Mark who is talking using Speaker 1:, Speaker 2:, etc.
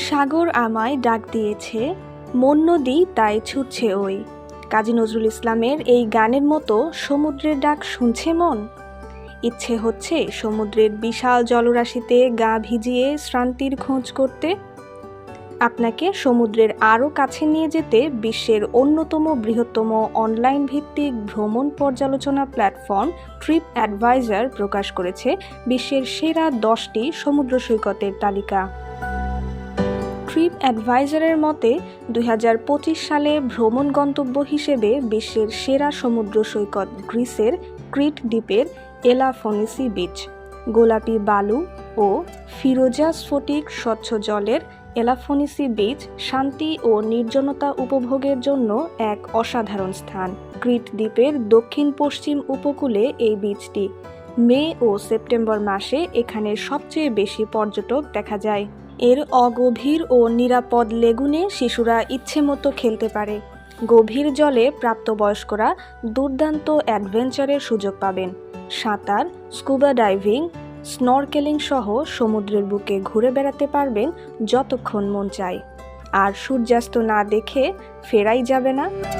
Speaker 1: সাগর আমায় ডাক দিয়েছে, মন নদী তাই ছুটছে ওই। কাজী নজরুল ইসলামের এই গানের মতো সমুদ্রের ডাক শুনছে মন। ইচ্ছে হচ্ছে সমুদ্রের বিশাল জলরাশিতে গা ভিজিয়ে শ্রান্তির খোঁজ করতে। আপনাকে সমুদ্রের আরও কাছে নিয়ে যেতে বিশ্বের অন্যতম বৃহত্তম অনলাইন ভিত্তিক ভ্রমণ পর্যালোচনা প্ল্যাটফর্ম ট্রিপ অ্যাডভাইজার প্রকাশ করেছে বিশ্বের সেরা 10টি সমুদ্র সৈকতের তালিকা। ট্রিপ অ্যাডভাইজারের মতে 2025 সালে ভ্রমণ গন্তব্য হিসেবে বিশ্বের সেরা সমুদ্র সৈকত গ্রিসের ক্রিট দ্বীপের এলাফনিসি বিচ। গোলাপি বালু ও ফিরোজা স্ফটিক স্বচ্ছ জলের এলাফনিসি বিচ শান্তি ও নির্জনতা উপভোগের জন্য এক অসাধারণ স্থান। ক্রিট দ্বীপের দক্ষিণ পশ্চিম উপকূলে এই বিচটি। মে ও সেপ্টেম্বর মাসে এখানে সবচেয়ে বেশি পর্যটক দেখা যায়। এর অগভীর ও নিরাপদ লেগুনে শিশুরা ইচ্ছেমতো খেলতে পারে। গভীর জলে প্রাপ্তবয়স্করা দুর্দান্ত অ্যাডভেঞ্চারের সুযোগ পাবেন। সাঁতার, স্কুবা ডাইভিং, স্নরকেলিং সহ সমুদ্রের বুকে ঘুরে বেড়াতে পারবেন যতক্ষণ মন চায়। আর সূর্যাস্ত না দেখে ফেরাই যাবে না।